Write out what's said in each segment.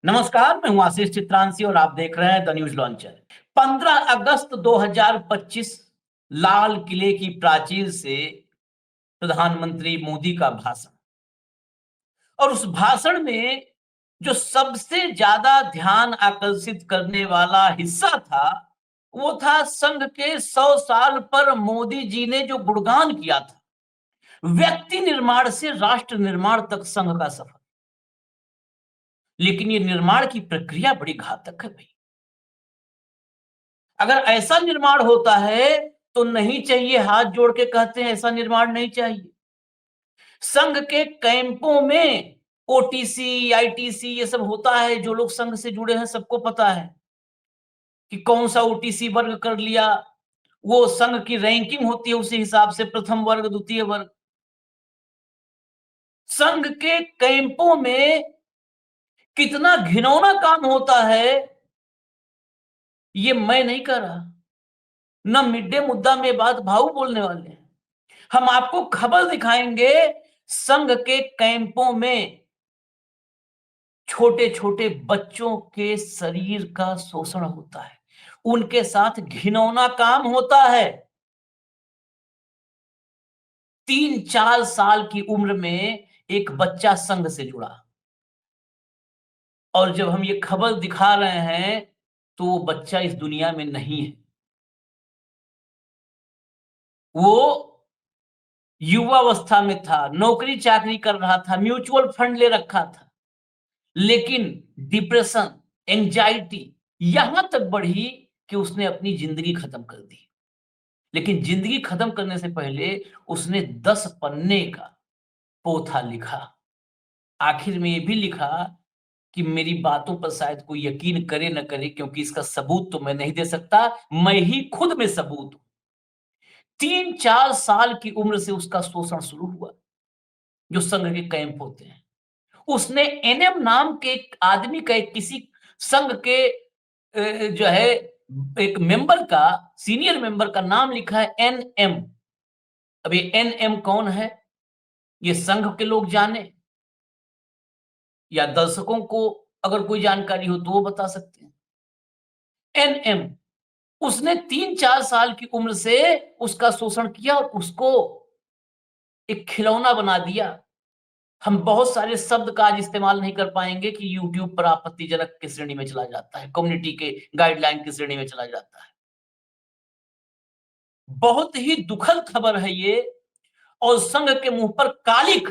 नमस्कार, मैं हूं आशीष चित्रांशी और आप देख रहे हैं द न्यूज लॉन्चर। 15 अगस्त 2025 लाल किले की प्राचीर से प्रधानमंत्री मोदी का भाषण। और उस भाषण में जो सबसे ज्यादा ध्यान आकर्षित करने वाला हिस्सा था, वो था संघ के 100 साल पर मोदी जी ने जो गुणगान किया था। व्यक्ति निर्माण से राष्ट्र निर्माण तक संघ का सफर। लेकिन ये निर्माण की प्रक्रिया बड़ी घातक है भाई। अगर ऐसा निर्माण होता है तो नहीं चाहिए, हाथ जोड़ के कहते हैं ऐसा निर्माण नहीं चाहिए। संघ के कैंपों में ओटीसी, आईटीसी ये सब होता है। जो लोग संघ से जुड़े हैं सबको पता है कि कौन सा ओटीसी वर्ग कर लिया। वो संघ की रैंकिंग होती है, उसी हिसाब से प्रथम वर्ग, द्वितीय वर्ग। संघ के कैंपों में कितना घिनौना काम होता है, ये मैं नहीं कर रहा। न मिड डे मुद्दा में बात भाऊ बोलने वाले हैं। हम आपको खबर दिखाएंगे। संघ के कैंपों में छोटे छोटे बच्चों के शरीर का शोषण होता है, उनके साथ घिनौना काम होता है। 3-4 साल की उम्र में एक बच्चा संघ से जुड़ा, और जब हम ये खबर दिखा रहे हैं तो वो बच्चा इस दुनिया में नहीं है। वो युवावस्था में था, नौकरी चाकरी कर रहा था, म्यूचुअल फंड ले रखा था। लेकिन डिप्रेशन, एंजाइटी यहां तक बढ़ी कि उसने अपनी जिंदगी खत्म कर दी। लेकिन जिंदगी खत्म करने से पहले उसने 10 पन्ने का पोथा लिखा। आखिर में ये भी लिखा कि मेरी बातों पर शायद कोई यकीन करे न करे, क्योंकि इसका सबूत तो मैं नहीं दे सकता, मैं ही खुद में सबूत हूं। 3-4 साल की उम्र से उसका शोषण शुरू हुआ। जो संघ के कैंप होते हैं, उसने एनएम नाम के एक आदमी का, एक किसी संघ के जो है एक मेंबर का, सीनियर मेंबर का नाम लिखा है एनएम। अब ये एनएम कौन है, ये संघ के लोग जाने या दर्शकों को अगर कोई जानकारी हो तो वो बता सकते हैं। एनएम, उसने 3-4 साल की उम्र से उसका शोषण किया और उसको एक खिलौना बना दिया। हम बहुत सारे शब्द का आज इस्तेमाल नहीं कर पाएंगे कि यूट्यूब पर आपत्तिजनक की श्रेणी में चला जाता है, कम्युनिटी के गाइडलाइन की श्रेणी में चला जाता है। बहुत ही दुखद खबर है ये, और संघ के मुंह पर कालिक,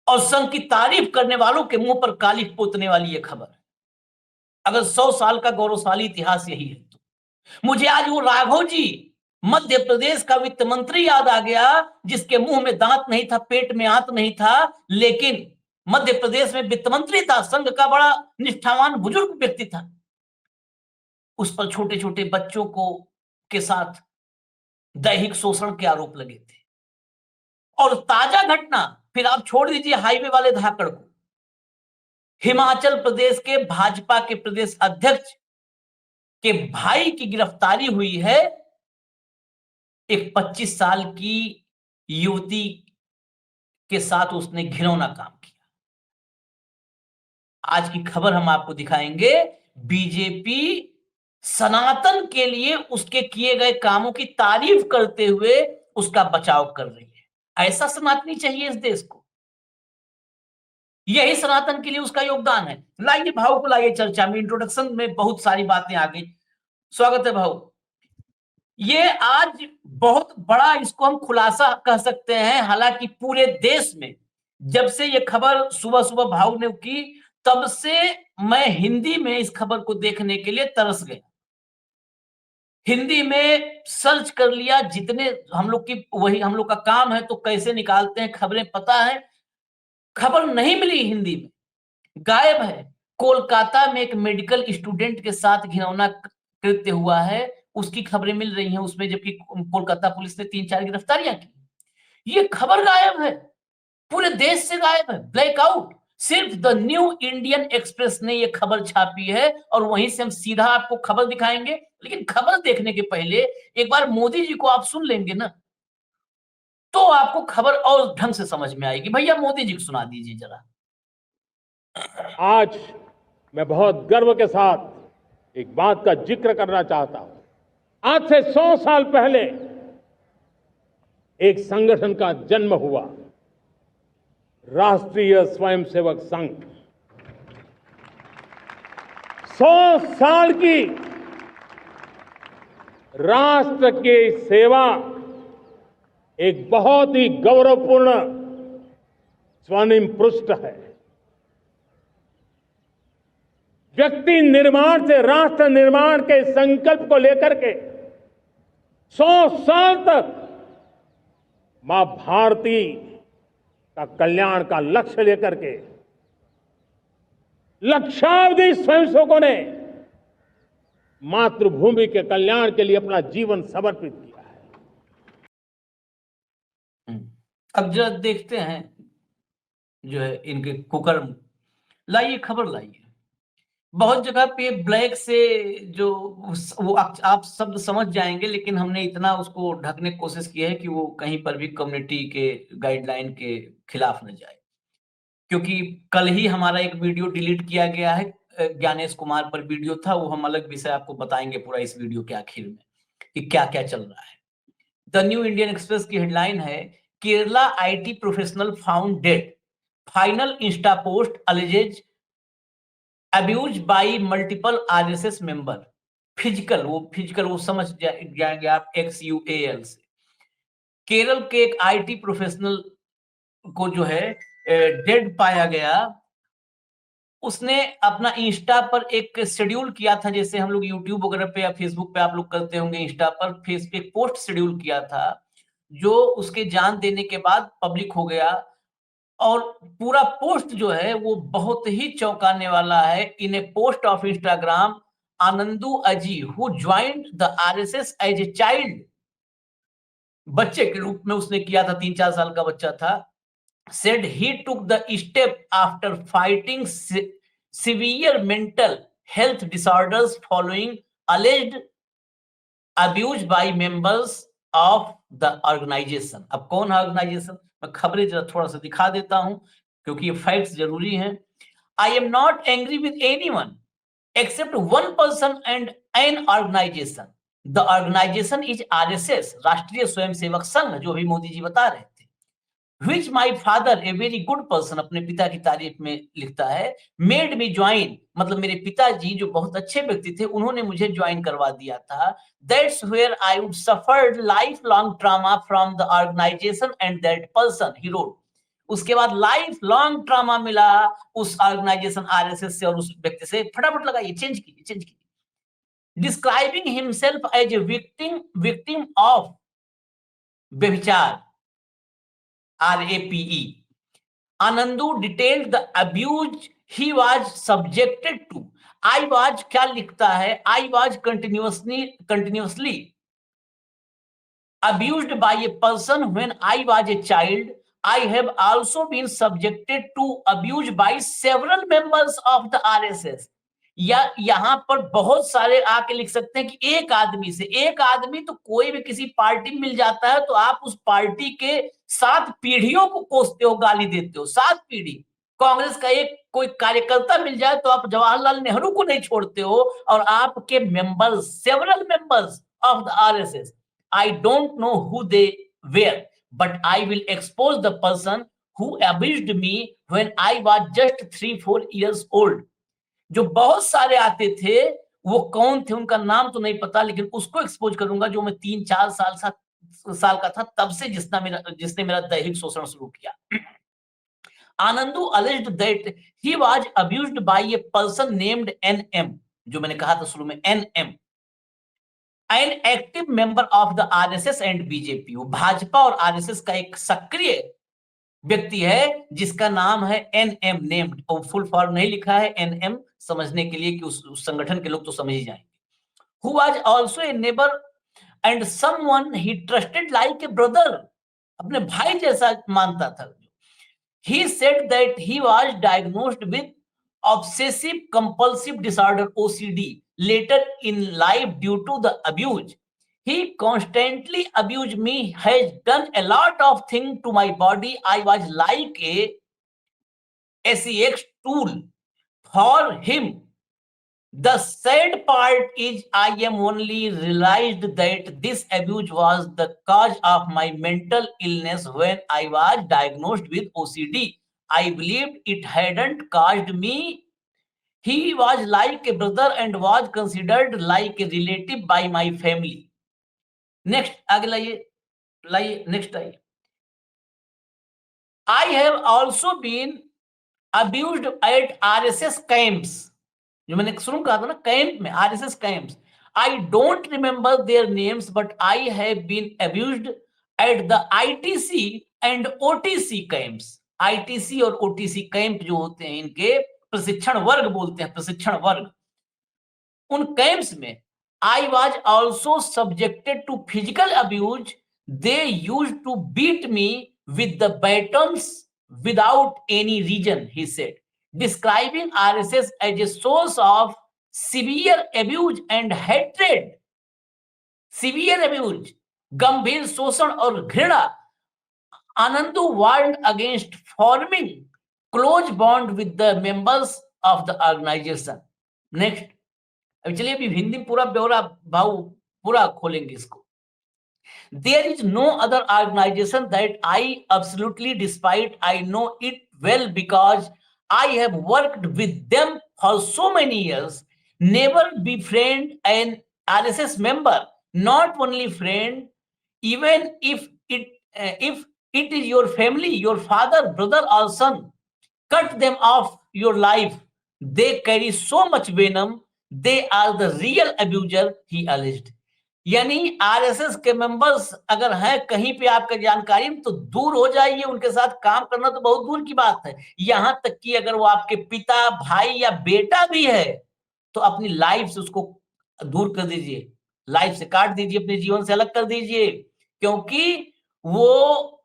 और संघ की तारीफ करने वालों के मुंह पर कालिक पोतने वाली ये खबर है। अगर 100 साल का गौरवशाली इतिहास यही है तो मुझे आज वो राघव जी, मध्य प्रदेश का वित्त मंत्री याद आ गया, जिसके मुंह में दांत नहीं था, पेट में आंत नहीं था, लेकिन मध्य प्रदेश में वित्त मंत्री था, संघ का बड़ा निष्ठावान बुजुर्ग व्यक्ति था। उस पर छोटे छोटे बच्चों को के साथ दैहिक शोषण के आरोप लगे थे। और ताजा घटना, फिर आप छोड़ दीजिए हाईवे वाले धाकड़ को, हिमाचल प्रदेश के भाजपा के प्रदेश अध्यक्ष के भाई की गिरफ्तारी हुई है। एक 25 साल की युवती के साथ उसने घिनौना काम किया। आज की खबर हम आपको दिखाएंगे। बीजेपी सनातन के लिए उसके किए गए कामों की तारीफ करते हुए उसका बचाव कर रही है। ऐसा सनातनी चाहिए इस देश को, यही सनातन के लिए उसका योगदान है। लाइए भाव को लाइए चर्चा में। इंट्रोडक्शन में बहुत सारी बातें आ गई। स्वागत है भाव। ये आज बहुत बड़ा, इसको हम खुलासा कह सकते हैं। हालांकि पूरे देश में जब से ये खबर सुबह सुबह भाव ने की, तब से मैं हिंदी में इस खबर को देखने के लिए तरस गया। हिंदी में सर्च कर लिया, जितने हम लोग की, वही हम लोग का काम है, तो कैसे निकालते हैं खबरें, पता है। खबर नहीं मिली हिंदी में, गायब है। कोलकाता में एक मेडिकल स्टूडेंट के साथ घिनौना कृत्य हुआ है, उसकी खबरें मिल रही हैं उसमें, जबकि कोलकाता पुलिस ने 3-4 गिरफ्तारियां की। ये खबर गायब है, पूरे देश से गायब है, ब्लैकआउट। सिर्फ द न्यू इंडियन एक्सप्रेस ने ये खबर छापी है, और वहीं से हम सीधा आपको खबर दिखाएंगे। लेकिन खबर देखने के पहले एक बार मोदी जी को आप सुन लेंगे ना, तो आपको खबर और ढंग से समझ में आएगी। भैया मोदी जी को सुना दीजिए जरा। आज मैं बहुत गर्व के साथ एक बात का जिक्र करना चाहता हूं। आज से 100 साल पहले एक संगठन का जन्म हुआ, राष्ट्रीय स्वयंसेवक संघ। 100 साल की राष्ट्र की सेवा एक बहुत ही गौरवपूर्ण स्वर्णिम पृष्ठ है। व्यक्ति निर्माण से राष्ट्र निर्माण के संकल्प को लेकर के 100 साल तक मां भारती का कल्याण का लक्ष्य लेकर के लक्षावधि स्वयंसेवकों ने मातृभूमि के कल्याण के लिए अपना जीवन समर्पित किया है। अब जरा देखते हैं जो है इनके कुकर्म। लाइए खबर लाइए। बहुत जगह पे ब्लैक से जो वो आप शब्द समझ जाएंगे, लेकिन हमने इतना उसको ढकने की कोशिश की है कि वो कहीं पर भी कम्युनिटी के गाइडलाइन के खिलाफ न जाए। क्योंकि कल ही हमारा एक वीडियो डिलीट किया गया है, ज्ञानेश कुमार पर वीडियो था, वो हम अलग विषय आपको बताएंगे पूरा इस वीडियो के आखिर में कि क्या क्या चल रहा है। द न्यू इंडियन एक्सप्रेस की हेडलाइन है, Kerala IT professional found dead, final insta post alleges abuse by multiple RSS member. Physical वो समझ जाएंगे आप, XUAL से। केरल के एक आईटी प्रोफेशनल को जो है डेड पाया गया। उसने अपना इंस्टा पर एक शेड्यूल किया था, जैसे हम लोग यूट्यूब वगैरह पे या फेसबुक पे आप लोग करते होंगे, इंस्टा पर फेस पे पोस्ट शेड्यूल किया था, जो उसके जान देने के बाद पब्लिक हो गया। और पूरा पोस्ट जो है वो बहुत ही चौंकाने वाला है। In a post of Instagram, Anandu Aji who joined the RSS as a child, बच्चे के रूप में उसने किया था, 3-4 साल का बच्चा था, said he took the step after fighting severe mental health disorders following alleged abuse by members of the organization। अब कौन है ऑर्गेनाइजेशन? मैं खबरें जरा थोड़ा सा दिखा देता हूं क्योंकि ये फैक्ट्स जरूरी हैं। I am not angry with anyone except one person and an organization. The organization is RSS, राष्ट्रीय स्वयंसेवक संघ, जो भी मोदी जी बता रहे थे। Which my father, a very good person, अपने पिता की तारीफ में लिखता है, made me join, मतलब मेरे पिताजी जो बहुत अच्छे व्यक्ति थे, उन्होंने मुझे ज्वाइन करवा दिया था। That's where I would suffered lifelong trauma from the organization and that person, he wrote। उसके बाद लाइफ लॉन्ग ट्रामा मिला उस ऑर्गेनाइजेशन आरएसएस से और उस व्यक्ति से। फटाफट लगाइए, चेंज कीजिए। Describing himself as a victim of व्यभिचार, RAPE, Anandu detailed the abuse he was subjected to। I was क्या लिखता है? I was continuously abused by a person when I was a child। I have also been subjected to abuse by several members of the RSS। या यहां पर बहुत सारे आके लिख सकते हैं कि एक आदमी तो कोई भी किसी पार्टी में मिल जाता है तो आप उस पार्टी के 7 पीढ़ियों को कोसते हो, गाली देते हो। 7 पीढ़ी। कांग्रेस का एक कोई कार्यकर्ता मिल जाए तो आप जवाहरलाल नेहरू को नहीं छोड़ते हो, और आपके members, several members of the RSS, I don't know who they were, but I will expose the person who abused me when I was just 3-4 years old। जो बहुत सारे आते थे, वो कौन थे उनका नाम तो नहीं पता, लेकिन उसको एक्सपोज करूंगा जो मैं 3-4 साल का था तब से, जिसने मेरा दैहिक शोषण शुरू किया। Anandu alleged that he was abused by a person named NM, जो मैंने कहा था शुरू में, NM, an active member of the RSS and BJP। वो भाजपा और RSS का एक सक्रिय व्यक्ति है जिसका नाम है NM, नेम्ड, और फुल फॉर्म नहीं लिखा है, NM समझने के लिए कि उस संगठन के लोग तो समझ ही जाएंगे। Who was also a neighbor and someone he trusted like a brother, अपने भाई जैसा मानता था। He said that he was diagnosed with obsessive compulsive disorder, OCD, later in life due to the abuse। He constantly abused me, has done a lot of things to my body। I was like a SEX tool for him. The sad part is I am only realized that this abuse was the cause of my mental illness when I was diagnosed with OCD. I believed it hadn't caused me. He was like a brother and was considered like a relative by my family. Next, आगे लाइए next आइए. I have also been abused at RSS camps. जो मैंने शुरू कहा था ना, camp में, RSS camps. I don't remember their names, but I have been abused at the ITC and OTC camps. ITC और OTC कैंप जो होते हैं, इनके प्रशिक्षण वर्ग बोलते हैं, प्रशिक्षण वर्ग. उन कैंप्स में I was also subjected to physical abuse. They used to beat me with the batons without any reason, he said, describing RSS as a source of severe abuse and hatred. Severe abuse, गंभीर शोषण और घृणा. Anandu warned against forming close bond with the members of the organization. Next. अभी चलिए, अभी हिंदी पूरा ब्यौरा भाव पूरा खोलेंगे इसको. There is no other organization that I absolutely despite. I know it well because I have worked with them for so many years. Never befriend an RSS member, not only friend, even if it is your family, your father, brother or son. Cut them off your life. They carry so much venom. They are the real abuser, he alleged. यानी RSS के members अगर हैं कहीं पे आपका जानकारी में, तो दूर हो जाइए, उनके साथ काम करना तो बहुत दूर की बात है. यहां तक कि अगर वो आपके पिता, भाई या बेटा भी है, तो अपनी लाइफ से उसको दूर कर दीजिए, लाइफ से काट दीजिए, अपने जीवन से अलग कर दीजिए, क्योंकि वो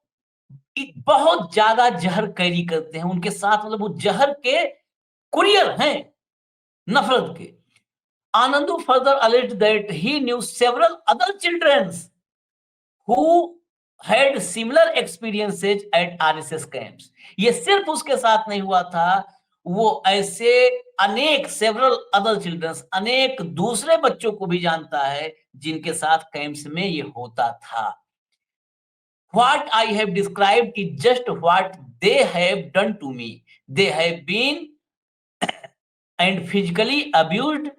बहुत ज्यादा जहर कैरी करते हैं उनके साथ. मतलब वो जहर के कुरियर हैं, नफरत के. Anandu further alleged that he knew several other children who had similar experiences at RSS camps. ये सिर्फ उसके साथ नहीं हुआ था, वो ऐसे अनेक several other children, अनेक दूसरे बच्चों को भी जानता है जिनके साथ कैंप्स में ये होता था. What I have described is just what they have done to me. They have been and physically abused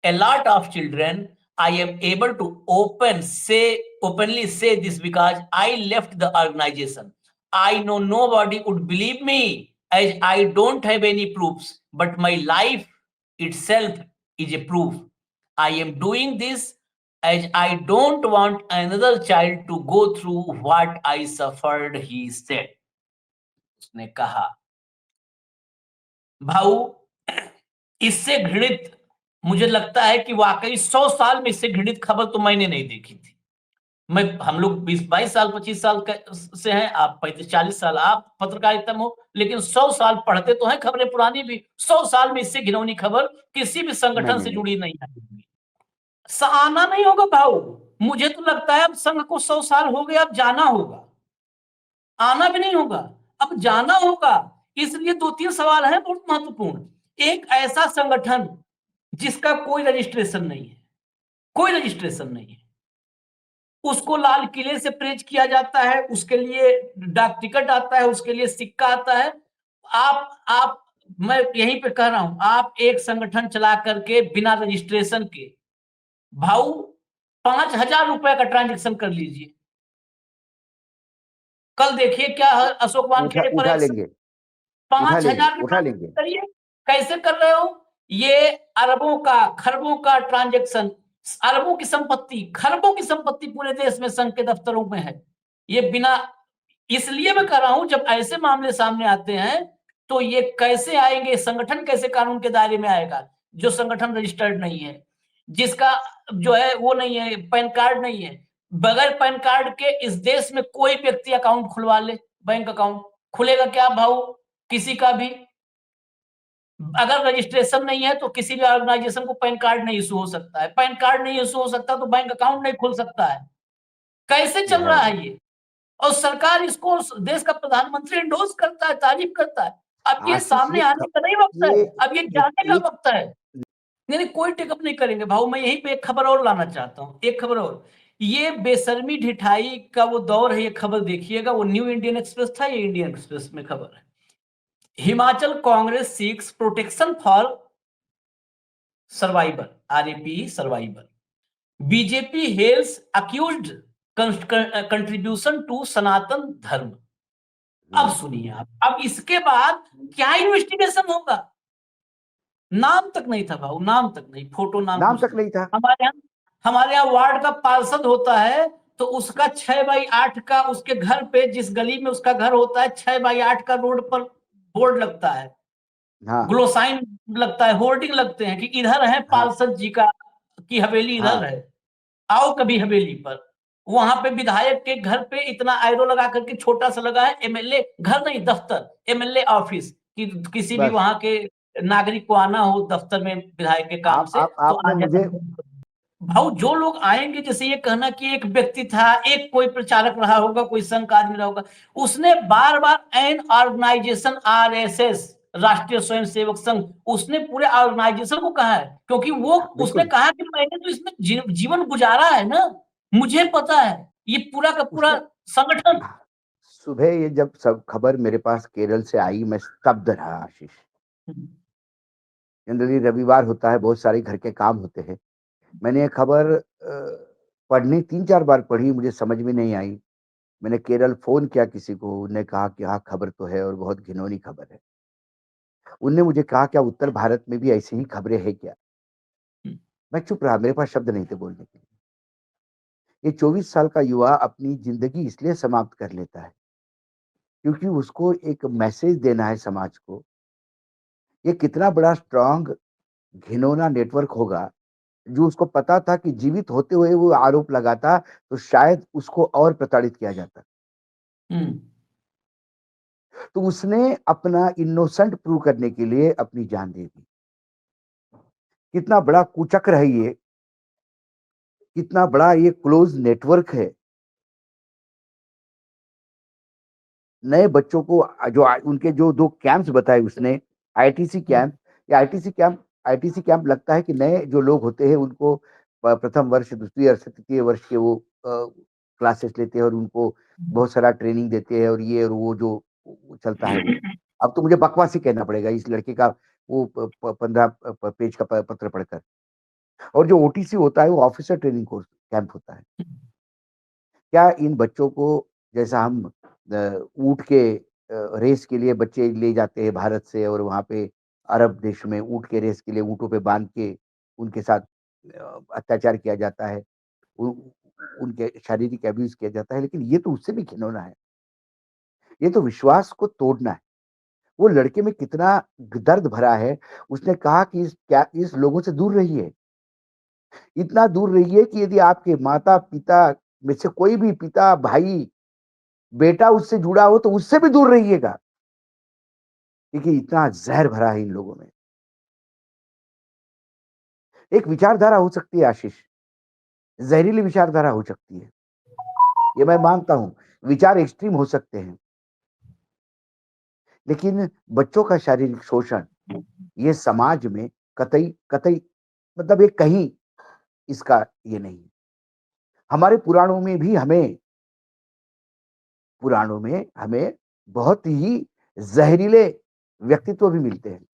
a lot of children. I am able to openly say this because I left the organization. I know nobody would believe me as I don't have any proofs, but my life itself is a proof. I am doing this as I don't want another child to go through what I suffered, he said. उसने कहा. भाऊ, इससे घृणित मुझे लगता है कि वाकई 100 साल में इससे घृणित खबर तो मैंने नहीं देखी थी. हम लोग 20-22 साल 25 साल से हैं, आप 35-40 साल आप पत्रकारिता में हो, लेकिन 100 साल पढ़ते तो हैं खबरें पुरानी भी. 100 साल में इससे घिनौनी खबर किसी भी संगठन से जुड़ी नहीं है. आना नहीं होगा भाऊ. मुझे तो लगता है अब संघ को 100 साल हो गए, अब जाना होगा, आना भी नहीं होगा, अब जाना होगा. इसलिए 2-3 सवाल हैं बहुत महत्वपूर्ण. एक ऐसा संगठन जिसका कोई रजिस्ट्रेशन नहीं है, कोई रजिस्ट्रेशन नहीं है, उसको लाल किले से प्रेज किया जाता है, उसके लिए डाक टिकट आता है, उसके लिए सिक्का आता है. आप मैं यहीं पे कह रहा हूं, आप एक संगठन चला करके बिना रजिस्ट्रेशन के भाऊ 5,000 रुपए का ट्रांजेक्शन कर लीजिए. कल देखिए क्या अशोक वानखेड़े पर 5,000 करिए. कैसे कर रहे हो? ये अरबों का, खरबों का ट्रांजैक्शन, अरबों की संपत्ति, खरबों की संपत्ति पूरे देश में संघ के दफ्तरों में है. ये बिना, इसलिए मैं कह रहा हूं, जब ऐसे मामले सामने आते हैं तो ये कैसे आएंगे, संगठन कैसे कानून के दायरे में आएगा जो संगठन रजिस्टर्ड नहीं है, जिसका जो है वो नहीं है, पैन कार्ड नहीं है. बगैर पैन कार्ड के इस देश में कोई व्यक्ति अकाउंट खुलवा ले, बैंक अकाउंट खुलेगा क्या भाऊ? किसी का भी. अगर रजिस्ट्रेशन नहीं है तो किसी भी ऑर्गेनाइजेशन को पैन कार्ड नहीं इशू हो सकता है. पैन कार्ड नहीं इशू हो सकता तो बैंक अकाउंट नहीं खुल सकता है. कैसे चल रहा है ये? और सरकार इसको, देश का प्रधानमंत्री इंडोर्स करता है, तारीफ करता है. अब ये आशीष सामने आने का नहीं वक्त है, अब ये जानने का वक्त है। नहीं नहीं, कोई टेकअप नहीं करेंगे भाऊ। मैं यहीं पे एक खबर और लाना चाहता हूँ, एक खबर और। ये बेशर्मी ढिठाई का वो दौर है, ये खबर देखिएगा। वो न्यू इंडियन एक्सप्रेस था, ये इंडियन एक्सप्रेस में खबर है। Himachal Congress seeks protection for survivor, RAP survivor. BJP hails accused contribution to Sanatan Dharma. अब सुनिए आप, अब इसके बाद क्या इन्वेस्टिगेशन होगा? नाम तक नहीं था भाऊ, नाम तक नहीं, फोटो नाम तक नहीं था। हमारे यहाँ वार्ड का पार्षद होता है तो उसका 6x8 का, उसके घर पे जिस गली में उसका घर होता है, 6x8 का रोड पर बोर्ड लगता है, हाँ ग्लोसाइन लगता है, होर्डिंग लगते हैं कि इधर है पार्षद जी का की हवेली, इधर है, आओ कभी हवेली पर। वहां पे विधायक के घर पे इतना एरो लगा करके छोटा सा लगा है, एमएलए घर नहीं, दफ्तर, एमएलए ऑफिस, कि किसी भी बस वहां के नागरिक को आना हो दफ्तर में विधायक के काम से तो आपने आ मुझे जाए। भाऊ जो लोग आएंगे, जैसे ये कहना कि एक व्यक्ति था, एक कोई प्रचारक रहा होगा, कोई संघ का आदमी रहा होगा, उसने बार बार एन ऑर्गेनाइजेशन आरएसएस, राष्ट्रीय स्वयंसेवक संघ, उसने पूरे ऑर्गेनाइजेशन को कहा है, क्योंकि वो उसने बिल्कुल कहा कि मैंने तो इसमें जीवन गुजारा है ना, मुझे पता है ये पूरा का पूरा उसने संगठन। सुबह ये जब सब खबर मेरे पास केरल से आई, मैं स्तब्ध रहा आशीष। जनरली रविवार होता है, बहुत सारे घर के काम होते हैं। मैंने ये खबर पढ़नी 3-4 बार पढ़ी, मुझे समझ में नहीं आई। मैंने केरल फ़ोन किया किसी को, उन्होंने कहा कि हाँ, खबर तो है और बहुत घिनौनी खबर है। उन्होंने मुझे कहा, क्या उत्तर भारत में भी ऐसी ही खबरें हैं क्या? मैं चुप रहा, मेरे पास शब्द नहीं थे बोलने के लिए। ये 24 साल का युवा अपनी ज़िंदगी इसलिए समाप्त कर लेता है, क्योंकि उसको एक मैसेज देना है समाज को। ये कितना बड़ा स्ट्रॉन्ग घिनौना नेटवर्क होगा, जो उसको पता था कि जीवित होते हुए वो आरोप लगाता, तो शायद उसको और प्रताड़ित किया जाता। तो उसने अपना इनोसेंट प्रूव करने के लिए अपनी जान दे दी। कितना बड़ा कुचक्र है ये, कितना बड़ा ये क्लोज़ नेटवर्क है। नए बच्चों को जो उनके जो 2 कैंप्स बताए उसने, आईटीसी कैंप, या आईटीसी कैंप लगता है कि नए जो लोग होते हैं उनको प्रथम वर्ष, द्वितीय वर्ष, तृतीय वर्ष के वो क्लासेस लेते हैं और उनको बहुत सारा ट्रेनिंग देते हैं और ये और वो जो चलता है वो। अब तो मुझे बकवास ही कहना पड़ेगा इस लड़के का, वो 15 पेज का पत्र पढ़कर। और जो ओटीसी होता है वो ऑफिसर ट्रेनिंग कोर्स कैंप होता है। क्या इन बच्चों को, जैसा हम ऊँट के रेस के लिए बच्चे ले जाते हैं भारत से और वहाँ पे अरब देश में ऊँट के रेस के लिए ऊँटों पे बाँध के उनके साथ अत्याचार किया जाता है, उ उनके शारीरिक अब्यूज़ किया जाता है, लेकिन ये तो उससे भी घिनौना है। ये तो विश्वास को तोड़ना है। वो लड़के में कितना दर्द भरा है, उसने कहा कि इस लोगों से दूर रहिए। इतना दूर रहिए कि यदि आपके माता-पिता में से कोई भी पिता, भाई, बेटा उससे जुड़ा हो तो उससे भी दूर रहिएगा। क्योंकि इतना ज़हर भरा है इन लोगों में। एक विचारधारा हो सकती है आशीष, ज़हरीली विचारधारा हो सकती है। ये मैं मानता हूँ, विचार एक्सट्रीम हो सकते हैं। लेकिन बच्चों का शारीरिक शोषण, ये समाज में कतई कतई मतलब ये कहीं इसका ये नहीं है। हमारे पुराणों में हमें बहुत ही ज़हरीले व्यक्तित्व भी मिलते हैं,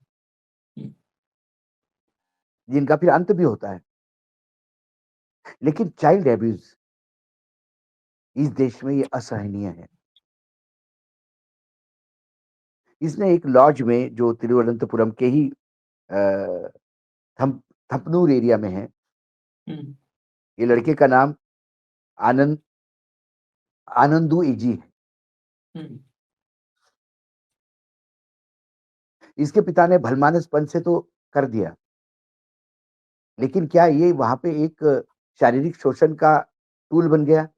जिनका फिर अंत भी होता है। लेकिन चाइल्ड अब्यूज़ इस देश में ये असहनीय है। इसने एक लॉज में जो तिरुवनंतपुरम के ही थम थपनूर एरिया में है, ये लड़के का नाम आनंद आनंदू एजी है। इसके पिता ने भलमानसपन से तो कर दिया, लेकिन क्या ये वहाँ पे एक शारीरिक शोषण का टूल बन गया?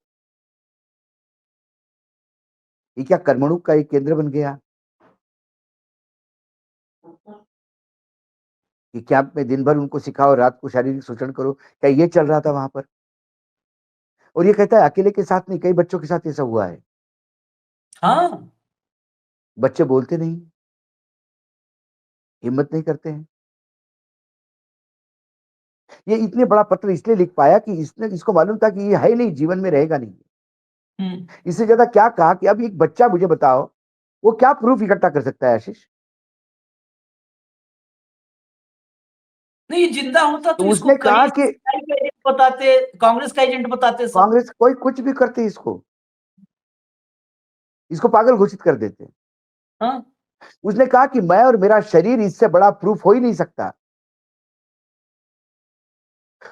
ये क्या कर्मणुक का एक केंद्र बन गया? कि कैंप में दिन भर उनको सिखाओ, रात को शारीरिक शोषण करो, क्या ये चल रहा था वहाँ पर? और ये कहता है अकेले के साथ नहीं, कई बच्चों के साथ ऐसा हुआ है। हाँ, बच्चे बोलते नहीं, हिम्मत नहीं करते हैं। ये इतने बड़ा पत्र इसलिए लिख पाया कि इसको मालूम था कि ये है नहीं, जीवन में रहेगा नहीं। हम्म। इससे ज्यादा क्या कहा कि अब एक बच्चा, मुझे बताओ, वो क्या प्रूफ इकट्ठा कर सकता है आशीष? नहीं, ये जिंदा होता तो तो इसको उसने कहा कहीं कि CBI का एजेंट बताते, कांग्रेस का एजेंट बताते सब। कांग्रेस कोई कुछ भी करते, इसको पागल घोषित कर देते। हाँ। उसने कहा कि मैं और मेरा शरीर, इससे बड़ा प्रूफ हो ही नहीं सकता।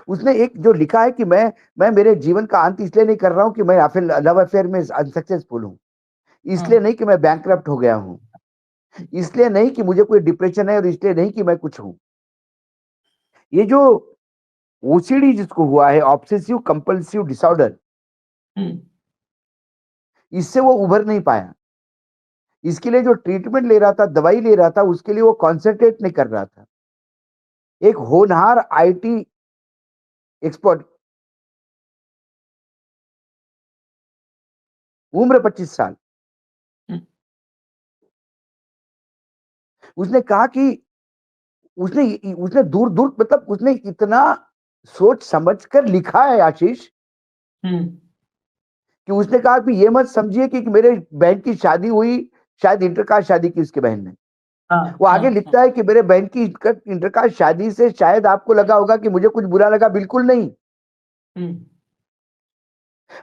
उसने एक जो लिखा है कि मैं मेरे जीवन का अंत इसलिए नहीं कर रहा हूं कि मैं लव अफेयर में अनसक्सेसफुल हूं, इसलिए हाँ। नहीं कि मैं बैंकरप्ट हो गया हूं, इसलिए नहीं कि मुझे कोई डिप्रेशन है, और इसलिए नहीं कि मैं कुछ हूं। ये जो ओसीडी जिसको हुआ है, ऑब्सेसिव कंपल्सिव डिसऑर्डर, हम्म। इससे वो उभर नहीं पाया। इसके लिए जो ट्रीटमेंट ले रहा था, दवाई ले रहा था, उसके लिए वो कॉन्सेंट्रेट नहीं कर रहा था। एक होनहार आईटी एक्सपर्ट, उम्र 25 साल, हम्म। उसने कहा कि उसने उसने दूर दूर, मतलब उसने इतना सोच समझ कर लिखा है आशीष, हम्म। कि उसने कहा कि ये मत समझिए कि मेरे बहन की शादी हुई, शायद इंटरकास्ट शादी की उसके बहन ने। हाँ। वो आगे हाँ। हाँ। लिखता है कि मेरे बहन की इंटरकास्ट शादी से शायद आपको लगा होगा कि मुझे कुछ बुरा लगा, बिल्कुल नहीं। हम्म।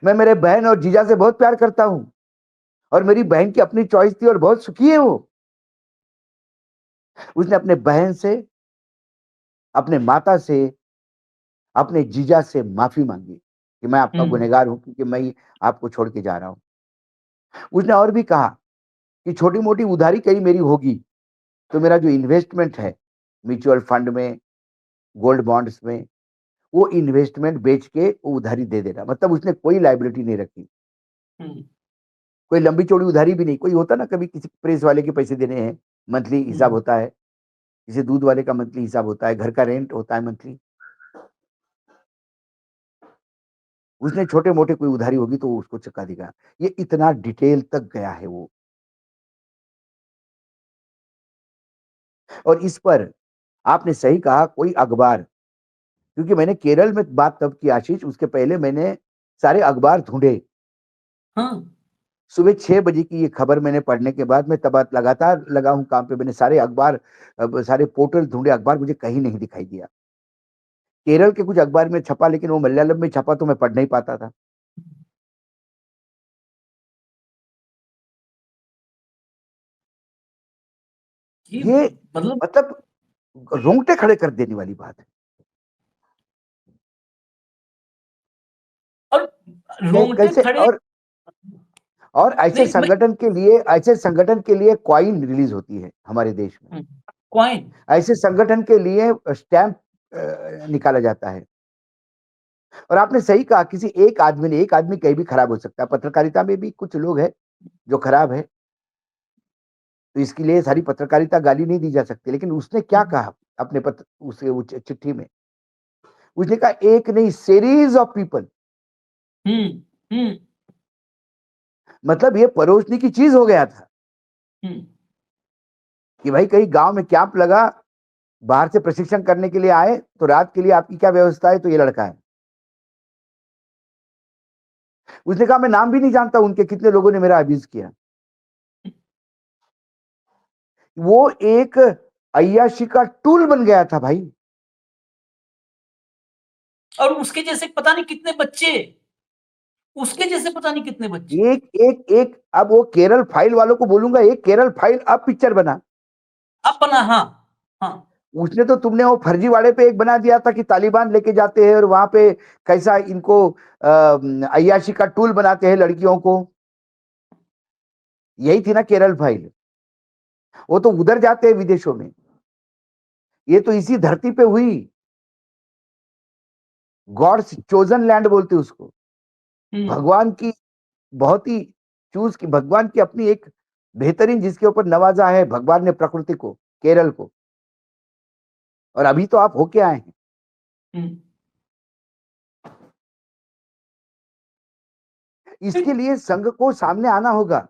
मैं मेरे बहन और जीजा से बहुत प्यार करता हूं, और मेरी बहन की अपनी चॉइस थी और बहुत सुखी है वो। उसने अपने बहन से, अपने माता से, अपने जीजा से माफी मांगी कि मैं आपका हम्म। गुनहगार हूं, क्योंकि मैं आपको छोड़ के जा रहा हूं। उसने और भी कहा कि छोटी मोटी उधारी कहीं मेरी होगी तो मेरा जो इन्वेस्टमेंट है म्यूचुअल फंड में, गोल्ड बॉन्ड्स में, वो इन्वेस्टमेंट बेच के वो उधारी दे देना। मतलब उसने कोई लाइबिलिटी नहीं रखी, हम्म। कोई लंबी चौड़ी उधारी भी नहीं। कोई होता ना, कभी किसी प्रेस वाले के पैसे देने हैं, मंथली हिसाब हम्म। होता है, किसी दूध वाले का मंथली हिसाब होता है, घर का रेंट होता है मंथली। उसने छोटे मोटे कोई उधारी होगी तो वो उसको चुका देगा। ये इतना डिटेल तक गया है वो। और इस पर आपने सही कहा, कोई अखबार, क्योंकि मैंने केरल में बात तब की आशीष, उसके पहले मैंने सारे अखबार ढूंढे। हाँ। सुबह 6 बजे की ये खबर मैंने पढ़ने के बाद मैं तब लगातार लगा हूं काम पे। मैंने सारे अखबार, सारे पोर्टल ढूंढे, अखबार मुझे कहीं नहीं दिखाई दिया। केरल के कुछ अखबार में छपा, लेकिन वो मलयालम में छपा तो मैं पढ़ नहीं पाता था। ये ये मतलब, मतलब रोंगटे खड़े कर देने वाली बात है। और रोंगटे कैसे? खड़े। और नहीं मैं। ऐसे संगठन के लिए कॉइन रिलीज होती है हमारे देश में। कॉइन। ऐसे संगठन के लिए स्टैंप निकाला जाता है। और आपने सही कहा, किसी एक आदमी कहीं भी खराब हो सकता है। पत्रकारिता में भी कुछ लोग हैं जो खराब है, तो इसके लिए सारी पत्रकारिता गाली नहीं दी जा सकती। लेकिन उसने क्या कहा अपने पत्र, उस चिट्ठी में, उसने कहा एक नहीं, सीरीज ऑफ पीपल। हम्म। हम्म। मतलब ये परोसने की चीज हो गया था हम्म। कि भाई कहीं गांव में कैंप लगा, बाहर से प्रशिक्षण करने के लिए आए, तो रात के लिए आपकी क्या व्यवस्था है? तो ये लड़का है। उसने कहा मैं नाम भी नहीं जानता उनके, कितने लोगों ने मेरा अब्यूज किया। वो एक अय्याशी का टूल बन गया था भाई। और उसके जैसे पता नहीं कितने बच्चे, उसके जैसे पता नहीं कितने बच्चे। एक अब वो केरल फाइल वालों को बोलूंगा, एक केरल फाइल अब पिक्चर बना। अपना, हाँ। हाँ। उसने तो, तुमने वो फर्जीवाड़े पे एक बना दिया था कि तालिबान लेके जाते हैं और वहां पे कैसा इनको अय्याशी का टूल बनाते हैं लड़कियों को। यही थी ना केरल फाइल। वो तो उधर जाते हैं विदेशों में, ये तो इसी धरती पे हुई। गॉड्स चोजन लैंड बोलते उसको। हम्म। भगवान की बहुत ही चूज की, भगवान की अपनी एक बेहतरीन, जिसके ऊपर नवाजा है भगवान ने प्रकृति को, केरल को। और अभी तो आप होके आए हैं। हम्म। इसके लिए संघ को सामने आना होगा।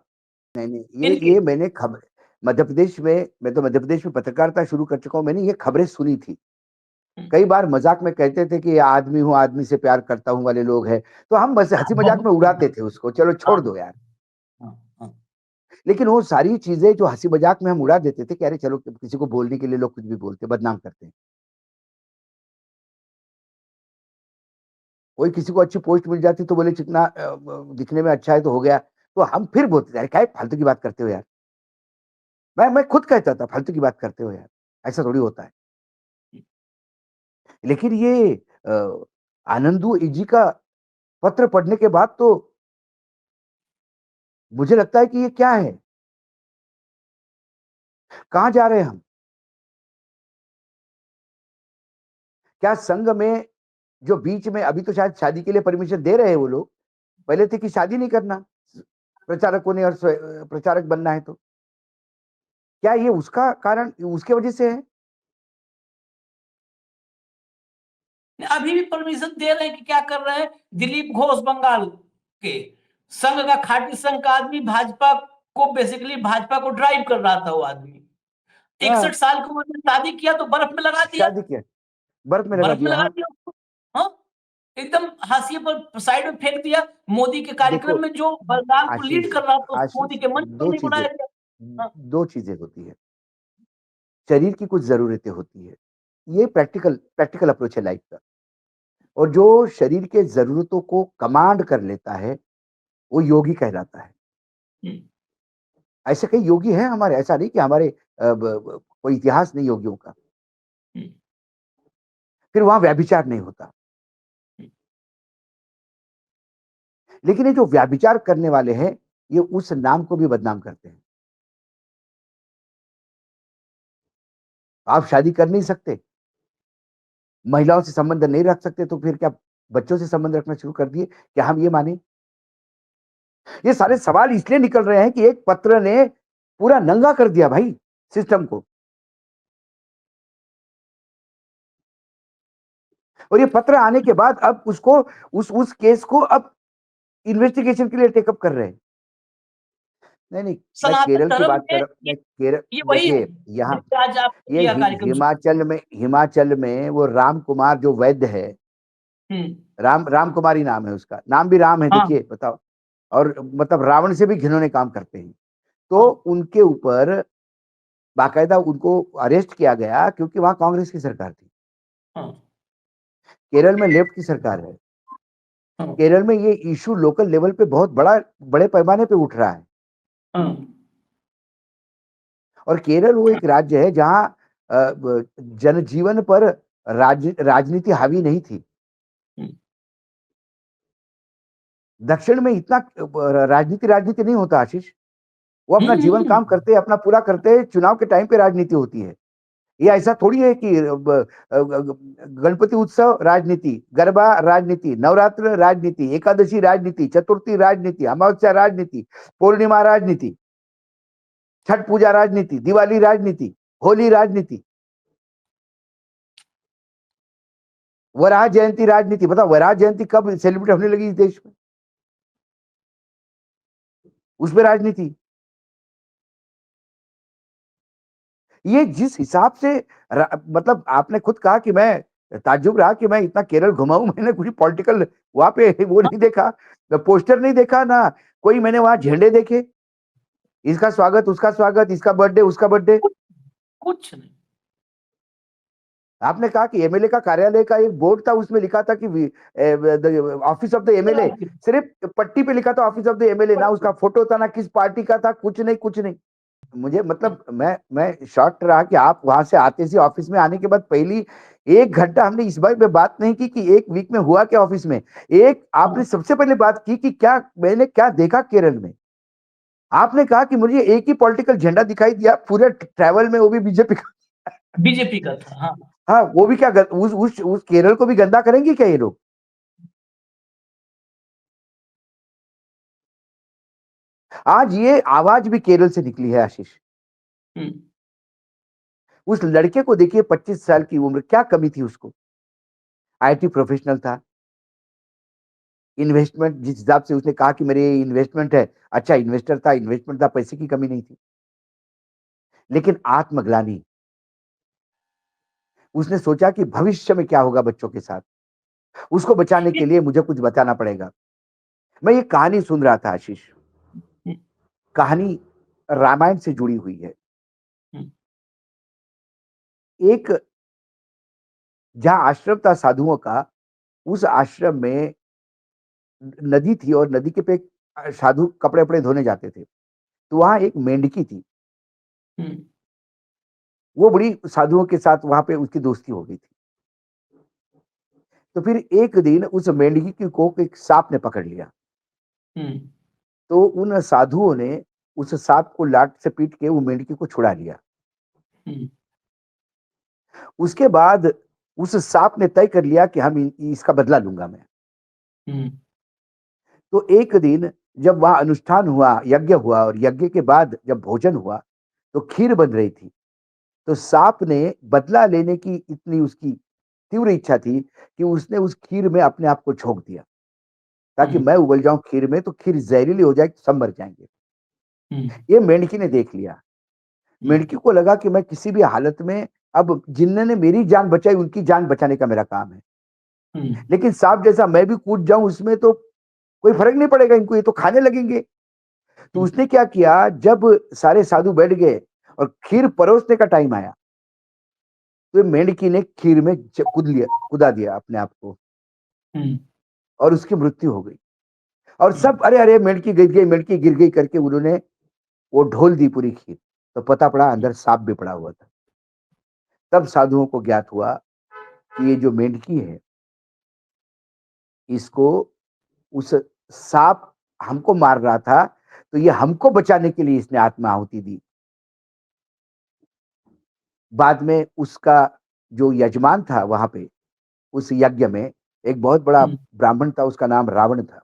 नहीं नहीं, इनके। ये मैंने खबर, मध्य प्रदेश में मैं तो मध्य प्रदेश में पत्रकारिता शुरू कर चुका हूँ, मैंने ये खबरें सुनी थी। हम्म, कई बार मज़ाक में कहते थे कि ये आदमी हूँ, आदमी से प्यार करता हूँ वाले लोग हैं, तो हम बस हँसी मज़ाक बहुत में उड़ाते थे उसको, चलो हाँ छोड़ दो यार। हाँ हाँ लेकिन वो सारी चीज़ें जो हँसी मज़ाक में हम उड़ा देते थे कि अरे चलो किसी को बोलने के लिए लोग कुछ भी बोलते हैं, बदनाम करते हैं। कोई किसी को अच्छी पोस्ट मिल जाती तो बोले चिकना दिखने में अच्छा है तो हो गया। तो हम फिर बोलते थे, "अरे काहे फालतू की बात करते हो यार?" मैं खुद कहता था, "फालतू की बात करते हो यार, ऐसा थोड़ी होता है।" लेकिन ये आनंदू इजी का पत्र पढ़ने के बाद तो मुझे लगता है कि ये क्या है? कहाँ जा रहे हैं हम? क्या संघ में जो बीच में अभी तो शायद शादी के लिए परमिशन दे रहे हैं वो लोग, पहले थे कि शादी नहीं करना, प्रचारक होने और प्रचारक बनना है तो। क्या ये उसका कारण उसके वजह से है? अभी भी परमिशन दे रहे हैं कि क्या कर रहे हैं दिलीप घोष बंगाल के संघ का खाटी संघ का आदमी भाजपा को बेसिकली भाजपा को ड्राइव कर रहा था वो आदमी हाँ, 61 साल की उम्र में शादी किया तो बर्फ में लगा दिया शादी किया, बर्फ में लगा बर्फ में दिया, लगा हाँ। दिया उसको हाँ एकदम हाशिए पर साइड में फेंक दिया मोदी के देखो कार्यक्रम में जो बलराम को लीड आशीष कर रहा था उसको मोदी आशीष के मंच पर 2 नहीं चीज़ें बुलाया गया हाँ 2 चीज़ें होती हैं। शरीर की कुछ ज़रूरतें होती है। ये प्रैक्टिकल प्रैक्टिकल अप्रोच है लाइफ़ का और जो शरीर के ज़रूरतों को कमांड कर लेता है, वो योगी कहलाता है। हम्म, ऐसे कई योगी हैं हमारे, ऐसा नहीं कि हमारे अ, ब ब कोई इतिहास नहीं योगियों का। हम्म, फिर वहाँ व्यभिचार नहीं होता। हम्म। लेकिन ये जो व्यभिचार करने वाले हैं, ये उस नाम को भी बदनाम करते हैं। आप शादी कर नहीं सकते, महिलाओं से संबंध नहीं रख सकते, तो फिर क्या बच्चों से संबंध रखना शुरू कर दिए? क्या हम ये मानें? ये सारे सवाल इसलिए निकल रहे हैं कि एक पत्र ने पूरा नंगा कर दिया भाई सिस्टम को और ये पत्र आने के बाद अब उसको उस केस को अब इन्वेस्टिगेशन के लिए टेकअप कर रहे हैं। नहीं, नहीं, मैं सनातन केरल की धर्म बात कर में रहा हूँ मैं केरल ये वही है देखिए यहाँ जिससे आज आपने ये किया कार्यक्रम शुरू हिमाचल में वो राम कुमार जो वैद्य है, हम्म राम कुमार ही नाम है उसका, नाम भी राम है हाँ देखिए बताओ और मतलब रावण से भी घिनौने काम करते हैं। तो हाँ उनके ऊपर बाकायदा उनको अरेस्ट किया गया क्योंकि वहाँ कांग्रेस की सरकार थी। हाँ केरल में लेफ्ट की सरकार है। हाँ केरल में ये इश्यू लोकल लेवल पे बहुत बड़े पैमाने पे उठ रहा है हाँ और केरल वो एक राज्य है जहाँ जनजीवन पर राजनीति हावी नहीं थी। हम्म, दक्षिण में इतना राजनीति राजनीति नहीं होता आशीष। वो अपना जीवन हम्म, काम करते हैं, अपना पूरा करते हैं, चुनाव के टाइम पे राजनीति होती है। ये ऐसा थोड़ी है कि गणपति उत्सव राजनीति, गरबा राजनीति, नवरात्र राजनीति, एकादशी राजनीति, चतुर्थी राजनीति, अमावस्या राजनीति, पूर्णिमा राजनीति, छठ पूजा राजनीति, दिवाली राजनीति, होली राजनीति, वराह जयंती राजनीति। बताओ वराह जयंती कब सेलिब्रेट होने लगी इस देश में? उसमें राजनीति। ये जिस हिसाब से मतलब आपने खुद कहा कि मैं ताज्जुब रहा कि मैं इतना केरल घुमा हूं, मैंने कुछ पॉलिटिकल वहां पे वो नहीं देखा, पोस्टर नहीं देखा ना, कोई मैंने वहां झंडे देखे, इसका स्वागत उसका स्वागत, इसका बर्थडे उसका बर्थडे। कुछ कुछ नहीं आपने कहा कि एमएलए का कार्यालय का एक बोर्ड था, उसमें लिखा था कि ऑफिस ऑफ द एमएलए, सिर्फ पट्टी पे लिखा था ऑफिस ऑफ द एमएलए, ना उसका फोटो था ना किस पार्टी का था, कुछ नहीं कुछ नहीं। मुझे मतलब मैं शॉक्ड रहा कि आप वहां से आते सी ऑफिस में आने के बाद पहली 1 घंटा हमने इस बारे में बात नहीं की कि 1 वीक में हुआ क्या ऑफिस में। एक आपने हाँ सबसे पहले बात की कि क्या मैंने क्या देखा केरल में। आपने कहा कि मुझे एक ही पॉलिटिकल झंडा दिखाई दिया पूरे ट्रैवल में, वो भी बीजेपी का। बीजेपी का था हाँ हाँ, वो भी क्या उस केरल को भी गंदा करेंगे क्या ये लोग? आज ये आवाज भी केरल से निकली है आशीष। हम्म, उस लड़के को देखिए 25 साल की उम्र, क्या कमी थी उसको? आईटी प्रोफेशनल था, इन्वेस्टमेंट जिस हिसाब से उसने कहा कि मेरे इन्वेस्टमेंट है, अच्छा इन्वेस्टर था, इन्वेस्टमेंट था, पैसे की कमी नहीं थी। लेकिन आत्मग्लानि, उसने सोचा कि भविष्य में क्या होगा बच्चों के साथ? उसको बचाने के लिए मुझे कुछ बताना पड़ेगा। मैं ये कहानी सुन रहा था आशीष। हुँ, कहानी रामायण से जुड़ी हुई है। हुँ, एक जहाँ आश्रम था साधुओं का, उस आश्रम में नदी थी और नदी के पे साधु कपड़े-वपड़े धोने जाते थे। तो वहाँ एक मेंढकी थी। हुँ, वो बड़ी साधुओं के साथ वहाँ पे उसकी दोस्ती हो गई थी। तो फिर एक दिन उस मेंढकी को एक साँप ने पकड़ लिया। हुँ, तो उन साधुओं ने उस साँप को लात से पीट के वो मेंढकी को छुड़ा लिया। हुँ, उसके बाद उस साँप ने तय कर लिया कि हम इसका बदला लूँगा मैं। हुँ, तो एक दिन जब वहाँ अनुष्ठान हुआ, यज्ञ हुआ और यज्ञ के बाद जब भोजन हुआ, तो खीर बन रही थी। तो साँप ने बदला लेने की इतनी उसकी तीव्र इच्छा थी कि उसने उस खीर में अपने आप को झोंक दिया, ताकि हुँ, मैं उबल जाऊँ खीर में तो खीर ज़हरीली हो जाएगी, सब मर जाएँगे। हुँ, ये मेंढकी ने देख लिया। हुँ, मेंढकी को लगा कि मैं किसी भी हालत में अब जिन्होंने मेरी जान बचाई, उनकी जान बचाने का मेरा काम है। हुँ, लेकिन साँप जैसा मैं भी कूद जाऊँ उसमें तो कोई फ़र्क नहीं पड़ेगा इनको, ये तो खाने लगेंगे। तो हुँ, उसने क्या किया, जब सारे साधु बैठ गए और खीर परोसने का टाइम आया, तो मेंढकी ने खीर में कूदा दिया अपने आप को हुँ, और उसकी मृत्यु हो गई। और हुँ, सब अरे! अरे! मेंढकी गिर गई करके उन्होंने वो ढोल दी पूरी खीर। तो पता पड़ा अंदर साँप भी पड़ा हुआ था। तब साधुओं को ज्ञात हुआ कि ये जो मेंढकी है, इसको उस साँप हमको मार रहा था, तो ये हमको बचाने के लिए इसने आत्म आहुति दी। बाद में उसका जो यजमान था वहाँ पे, उस यज्ञ में, एक बहुत बड़ा हुँ, ब्राह्मण था, उसका नाम रावण था।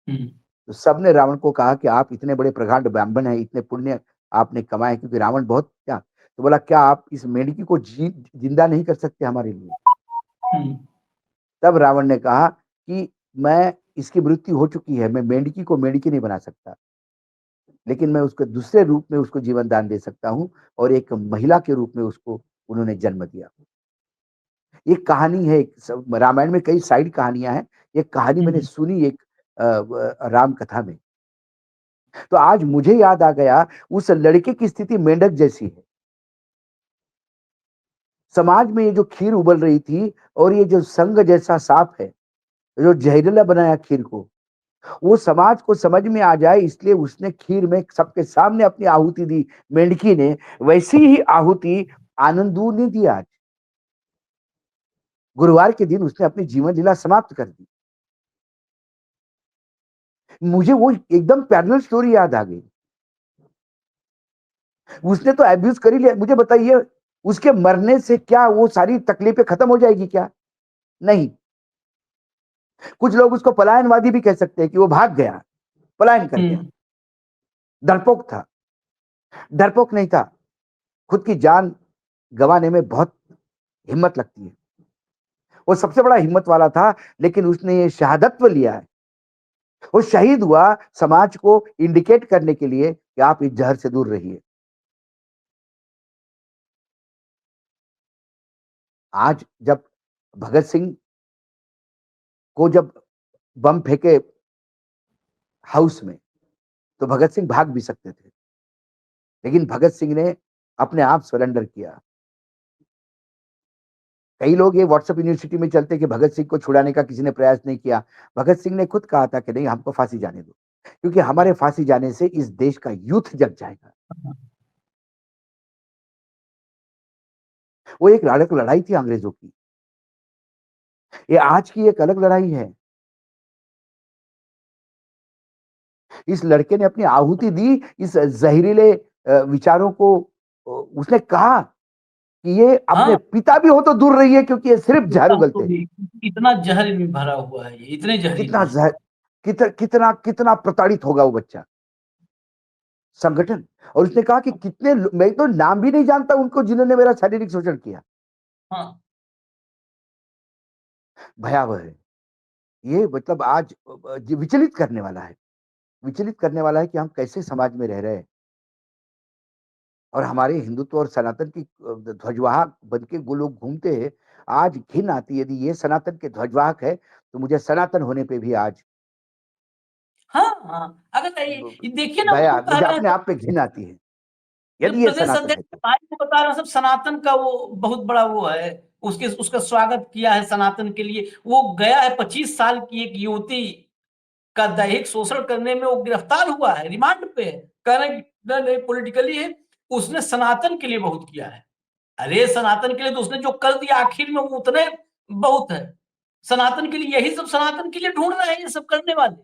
हुँ, तो सबने रावण को कहा कि आप इतने बड़े प्रकांड ब्राह्मण हैं, इतने पुण्य आपने कमाए क्योंकि रावण बहुत क्या? तो बोला क्या आप इस मेंढकी को जिंदा नहीं कर सकते हमारे लिए? हुँ, तब रावण ने कहा कि मैं इसकी मृत्यु हो चुकी है, मैं मेंढकी को मेंढकी नहीं बना सकता, लेकिन मैं उसको दूसरे रूप में उसको जीवन दान दे सकता हूँ और एक महिला के रूप में उसको उन्होंने जन्म दिया। ये कहानी है रामायण में कई साइड कहानियाँ हैं, ये कहानी मैंने हुँ, सुनी एक राम कथा में। तो आज मुझे याद आ गया उस लड़के की स्थिति मेंढक जैसी है। समाज में ये जो खीर उबल रही थी और ये जो संग जैसा साँप है, जो जहरीला बनाया खीर को, वो समाज को समझ में आ जाए इसलिए उसने खीर में सबके सामने अपनी आहुति दी मेंढकी ने, वैसी ही आहुति आनंदू ने दी आज। गुरुवार के दिन उसने अपनी जीवन लीला समाप्त कर दी। मुझे वो एकदम पैरेलल स्टोरी याद आ गई। उसने तो अब्यूज़ कर ही लिया। मुझे बताइए उसके मरने से क्या वो सारी तकलीफें खत्म हो जाएगी क्या? नहीं। कुछ लोग उसको पलायनवादी भी कह सकते हैं कि वो भाग गया, पलायन कर गया। हुँ, डरपोक था, डरपोक नहीं था। खुद की जान गँवाने में बहुत हिम्मत लगती है। वो सबसे बड़ा हिम्मत वाला था, लेकिन उसने ये शहादत्व लिया है। वो शहीद हुआ समाज को इंडिकेट करने के लिए कि आप इस ज़हर से दूर रहिए। आज जब भगत सिंह को जब बम फेंके हाउस में, तो भगत सिंह भाग भी सकते थे। लेकिन भगत सिंह ने अपने आप सरेंडर किया। कई लोग ये व्हाट्सएप यूनिवर्सिटी में चलते कि भगत सिंह को छुड़ाने का किसी ने प्रयास नहीं किया। भगत सिंह ने खुद कहा था कि नहीं हमको फांसी जाने दो, क्योंकि हमारे फांसी जाने से इस देश का यूथ जग जाएगा। वो एक अलग लड़ाई थी अंग्रेजों की। ये आज की एक अलग लड़ाई है। इस लड़के ने अपनी आहुति दी इस ज़हरीले विचारों को उसने कहा कि ये अपने हाँ, पिता भी हो तो दूर रहिए क्योंकि ये सिर्फ़ ज़हर पिता तो उगलते हैं। भी इतना जहर इनमें भरा हुआ है ये, इतने जहरीले कितना हैं। ज़हर कितना कितना प्रताड़ित होगा वो बच्चा। संगठन और उसने कहा कि कितने मैं तो नाम भी नहीं जानता उनको जिन्होंने मेरा शारीरिक शोषण किया। हाँ, भयावह है। ये मतलब आज विचलित करने वाला है। विचलित करने वाला है कि हम कैसे समाज में रह रहे हैं। और हमारे हिंदुत्व और सनातन की ध्वजवाहक बन के वो लोग घूमते हैं। आज घिन आती है, यदि ये सनातन के ध्वजवाहक है तो मुझे सनातन होने पे भी आज हाँ हाँ, अगर ये देखिए ना, दया, वो कह मुझे रहे अपने हैं, आप पे घिन आती है ये यदि ये प्रदेश सनातन है अध्यक्ष तो। भाई को बता रहा हूँ, सब सनातन का वो बहुत बड़ा वो है, उसके उसका स्वागत किया है सनातन के लिए। वो गया है 25 साल की एक युवती का दैहिक शोषण करने में, वो गिरफ्तार हुआ है, रिमांड पे है, कह रहे हैं नहीं पॉलिटिकली है, उसने सनातन के लिए बहुत किया है। अरे सनातन के लिए तो उसने जो कर दिया आखिर में वो उतने बहुत है। सनातन के लिए यही सब सनातन के लिए ढूंढ रहे हैं ये सब करने वाले।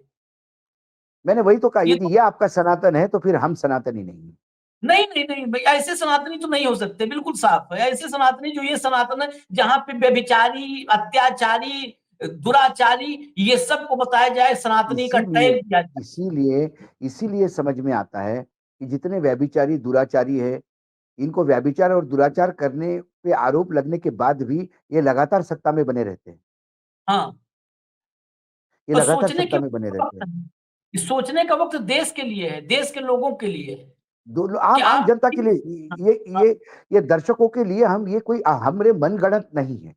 मैंने वही तो कहा, ये यदि तो ये आपका सनातन है तो फिर हम सनातनी नहीं है। नहीं नहीं नहीं भाई, ऐसे सनातनी तो नहीं हो सकते, बिल्कुल साफ है। ऐसे सनातनी जो ये सनातन है जहां पे व्यभिचारी, अत्याचारी, दुराचारी, ये सब को बताया जाए, सनातनी का इसीलिए टैग दिया जाए। इसीलिए इसीलिए समझ में आता है कि जितने व्यभिचारी दुराचारी है, इनको व्यभिचार और दुराचार करने पे आरोप लगने के बाद भी ये लगातार सत्ता में बने रहते हैं। हाँ, ये और लगातार सोचने सत्ता के में बने रहते वक्त हैं। है, सोचने का वक्त देश के लिए है, देश के लोगों के लिए है दो कि आम आम आप। जनता के लिए, ये ये ये दर्शकों के लिए, हम ये कोई हमरे मनगढ़ंत नहीं है।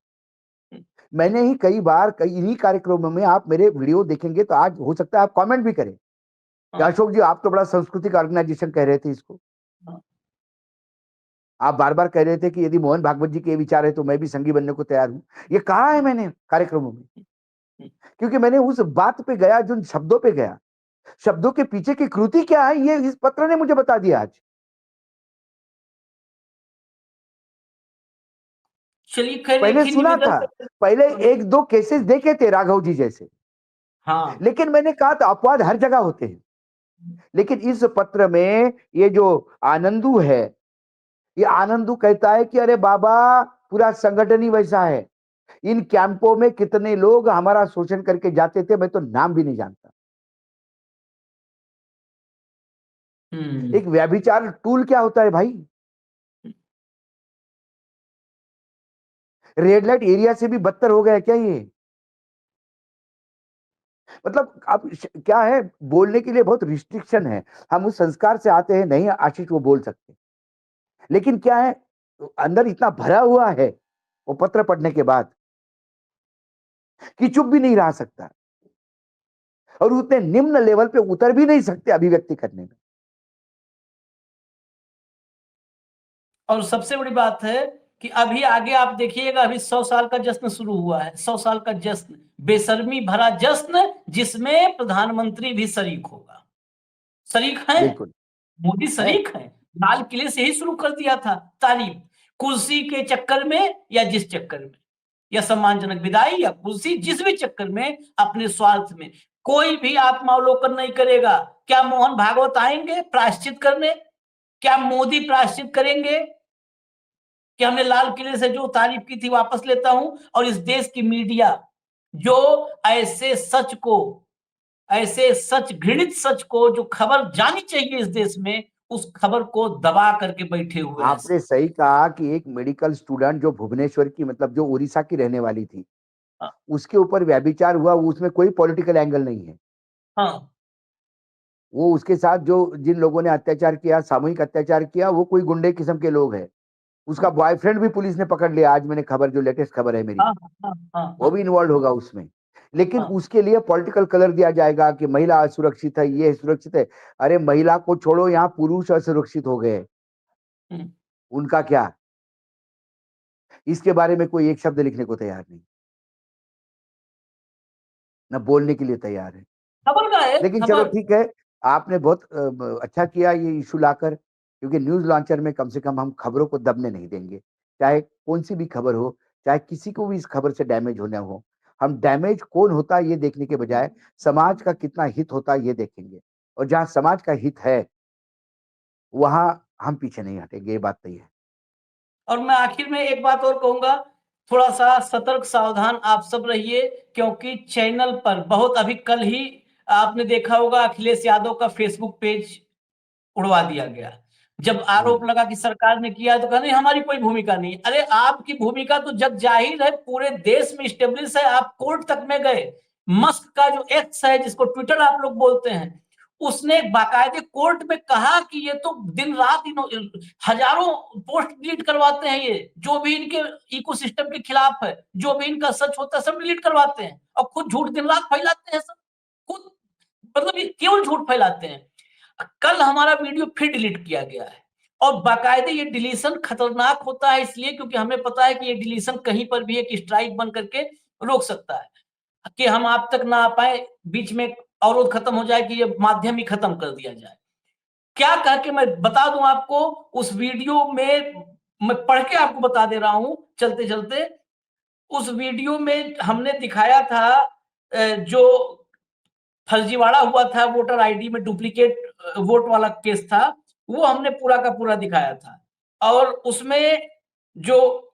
मैंने ही कई बार कई इन्हीं कार्यक्रमों में आप मेरे वीडियो देखेंगे तो आज हो सकता है आप कमेंट भी करें कि हाँ, अशोक जी आप तो बड़ा सांस्कृतिक ऑर्गेनाइजेशन कह रहे थे इसको। हाँ, आप बार बार कह रहे थे कि यदि मोहन भागवत जी के विचार है तो मैं भी संगी बनने को तैयार हूं। ये कहा है मैंने कार्यक्रमों में, क्योंकि मैंने उस बात पे गया, जिन शब्दों पे गया, शब्दों के पीछे की कृति क्या है ये इस पत्र ने मुझे बता दिया आज। चलिए खैर एक पहले ही सुना निवेदन था, करते पहले हैं। एक दो केसेस देखे थे राघव जी जैसे, हाँ, लेकिन मैंने कहा था अपवाद हर जगह होते हैं। लेकिन इस पत्र में ये जो आनंदू है, ये आनंदू कहता है कि अरे बाबा पूरा संगठन ही वैसा है, इन कैंपों में कितने लोग हमारा शोषण करके जाते थे मैं तो नाम भी नहीं जानता। हम्म, एक व्यभिचार टूल क्या होता है भाई? रेड लाइट एरिया से भी बदतर हो गया क्या ये? मतलब अब क्या है, बोलने के लिए बहुत रिस्ट्रिक्शन है। हम उस संस्कार से आते हैं, नहीं आशीष वो बोल सकते, लेकिन क्या है, अंदर इतना भरा हुआ है वो पत्र पढ़ने के बाद कि चुप भी नहीं रह सकता, और उतने निम्न लेवल पे उतर भी नहीं सकते अभिव्यक्ति करने में। और सबसे बड़ी बात है कि अभी आगे आप देखिएगा, अभी 100 साल का जश्न शुरू हुआ है, 100 साल का जश्न, बेशर्मी भरा जश्न, जिसमें प्रधानमंत्री भी शरीक होगा। शरीक है, बिल्कुल मोदी है। शरीक है। लाल किले से ही शुरू कर दिया था तारीफ, कुर्सी के चक्कर में या जिस चक्कर में, या सम्मानजनक विदाई या कुर्सी, जिस भी चक्कर में, अपने स्वार्थ में कोई भी आत्मावलोकन नहीं करेगा। क्या मोहन भागवत आएंगे प्रायश्चित करने? क्या मोदी प्रायश्चित करेंगे कि हमने लाल किले से जो तारीफ की थी वापस लेता हूं? और इस देश की मीडिया जो ऐसे सच को, ऐसे सच, घृणित सच को, जो खबर जानी चाहिए इस देश में, उस खबर को दबा करके बैठे हुए हैं। आपने सही कहा कि एक मेडिकल स्टूडेंट जो भुवनेश्वर की, मतलब जो उड़ीसा की रहने वाली थी, उसके ऊपर व्यभिचार हुआ, उसमें कोई पॉलिटिकल एंगल नहीं है। हाँ, वो उसके साथ जो जिन लोगों ने अत्याचार किया, सामूहिक अत्याचार किया, वो कोई गुंडे किस्म के लोग हैं। उसका बॉयफ्रेंड भी पुलिस ने पकड़ लिया, आज मैंने खबर, जो लेटेस्ट खबर है मेरी, हाँ, हाँ, हाँ, वो हाँ, भी इन्वॉल्व होगा उसमें। लेकिन हाँ, उसके लिए पॉलिटिकल कलर दिया जाएगा कि महिला असुरक्षित है, ये सुरक्षित है। अरे महिला को छोड़ो, यहाँ पुरुष असुरक्षित हो गए, हम्म। उनका क्या? इसके बारे में कोई एक शब्द लिखने को तैयार नहीं, न बोलने के लिए तैयार है। खबर का है, लेकिन चलो खबर। ठीक है, आपने बहुत अच्छा किया ये इशू लाकर, क्योंकि न्यूज लॉन्चर में कम से कम हम खबरों को दबने नहीं देंगे। चाहे कौन सी भी खबर हो, चाहे किसी को भी इस खबर से डैमेज होना हो, हम डैमेज कौन होता है ये देखने के बजाय समाज का कितना हित होता है ये देखेंगे। और जहां समाज का हित है वहां हम पीछे नहीं हटेंगे, ये बात तय है। और मैं आखिर में एक बात और कहूंगा, थोड़ा सा सतर्क सावधान आप सब रहिए, क्योंकि चैनल पर बहुत, अभी कल ही आपने देखा होगा, अखिलेश यादव का फेसबुक पेज उड़वा दिया गया। जब आरोप लगा कि सरकार ने किया तो कहा नहीं हमारी कोई भूमिका नहीं। अरे आपकी भूमिका तो जग जाहिर है, पूरे देश में स्टेब्लिश है, आप कोर्ट तक में गए। मस्क का जो एक्स है, जिसको ट्विटर आप लोग बोलते हैं, उसने बाकायदे कोर्ट में कहा कि ये तो दिन रात हजारों पोस्ट डिलीट करवाते हैं, ये जो भी इनके इकोसिस्टम के खिलाफ है, जो भी इनका सच होता है सब डिलीट करवाते हैं और खुद झूठ दिन रात फैलाते हैं सब खुद, मतलब ये केवल झूठ फैलाते हैं। कल हमारा वीडियो फिर डिलीट किया गया है और बाकायदे ये डिलीशन खतरनाक होता है इसलिए क्योंकि हमें पता है कि ये डिलीशन कहीं पर भी एक स्ट्राइक बन करके रोक सकता है कि हम आप तक ना आ पाए, बीच में अवरोध खत्म हो जाए कि ये माध्यम ही खत्म कर दिया जाए। क्या कह के मैं बता दूं आपको, उस वीडियो में मैं पढ़ के आपको बता दे रहा हूं चलते चलते। उस वीडियो में हमने दिखाया था जो फर्जीवाड़ा हुआ था, वोटर आईडी में डुप्लीकेट वोट वाला केस था, वो हमने पूरा का पूरा दिखाया था। और उसमें जो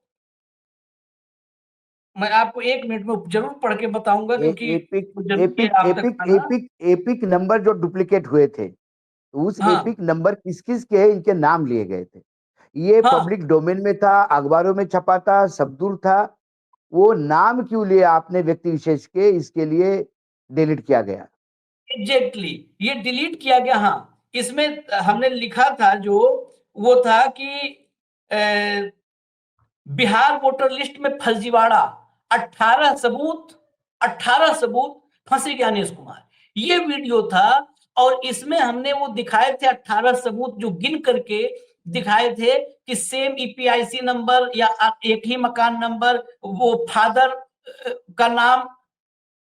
मैं आपको 1 मिनट में जरूर पढ़ के बताऊंगा क्योंकि आप तक आना। एपिक नंबर जो डुप्लीकेट हुए थे, उस हाँ एपिक नंबर किस किस के इनके नाम लिए गए थे, ये हाँ पब्लिक डोमेन में था, अखबारों में छपा था, सब दूर था। वो नाम क्यों लिए आपने व्यक्ति विशेष के, इसके लिए डिलीट किया गया। एग्जैक्टली ये डिलीट किया गया। हाँ, इसमें हमने लिखा था जो वो था कि बिहार वोटर लिस्ट में फर्जीवाड़ा, 18 सबूत फंसे ज्ञानेश कुमार, ये वीडियो था। और इसमें हमने वो दिखाए थे 18 सबूत जो गिन करके दिखाए थे कि सेम ईपीआईसी नंबर या एक ही मकान नंबर, वो फादर का नाम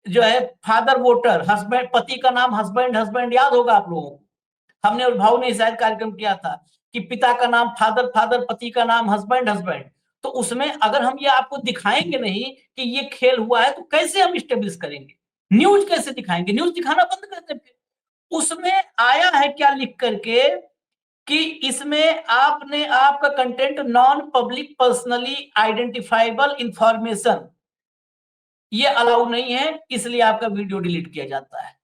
जो है फादर वोटर, हस्बैंड पति का नाम हस्बैंड याद होगा आप लोगों को, हमने और भाव ने शायद कार्यक्रम किया था कि पिता का नाम फादर, पति का नाम हस्बैंड। तो उसमें अगर हम ये आपको दिखाएंगे नहीं कि ये खेल हुआ है तो कैसे हम स्टेब्लिश करेंगे, न्यूज कैसे दिखाएंगे, न्यूज दिखाना बंद करते फिर। उसमें आया है क्या लिख करके कि इसमें आपने आपका content non public personally identifiable information ये अलाउ नहीं है, इसलिए आपका वीडियो डिलीट किया जाता है।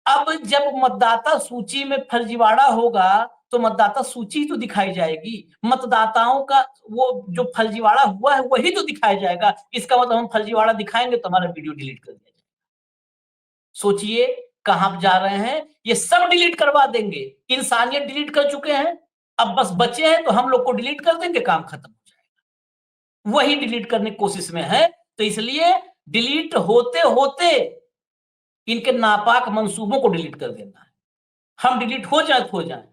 अब जब मतदाता सूची में फर्जीवाड़ा होगा तो मतदाता सूची तो दिखाई जाएगी, मतदाताओं का वो जो फर्जीवाड़ा हुआ है वही तो दिखाया जाएगा। इसका मतलब हम फर्जीवाड़ा दिखाएंगे तो हमारा वीडियो डिलीट कर दिया जाएगा। सोचिए कहां जा रहे हैं, ये सब डिलीट करवा देंगे। इंसानियत डिलीट कर चुके हैं, अब बस बचे हैं तो हम लोग को डिलीट कर देंगे, काम खत्म हो जाएगा। वही डिलीट करने की कोशिश में है, तो इसलिए डिलीट होते होते इनके नापाक मंसूबों को डिलीट कर देना है। हम डिलीट हो जाए तो हो जाए,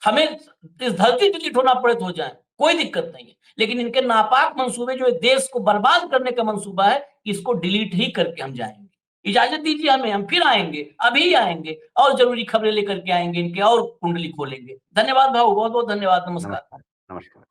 हमें इस धरती डिलीट होना पड़े तो हो जाए, कोई दिक्कत नहीं है, लेकिन इनके नापाक मंसूबे जो देश को बर्बाद करने का मंसूबा है, इसको डिलीट ही करके हम जाएंगे। इजाजत दीजिए हमें, हम फिर आएंगे, अभी आएंगे और जरूरी खबरें लेकर के आएंगे, इनके और कुंडली खोलेंगे। धन्यवाद भाऊ, बहुत बहुत धन्यवाद, नमस्कार। नमस्कार।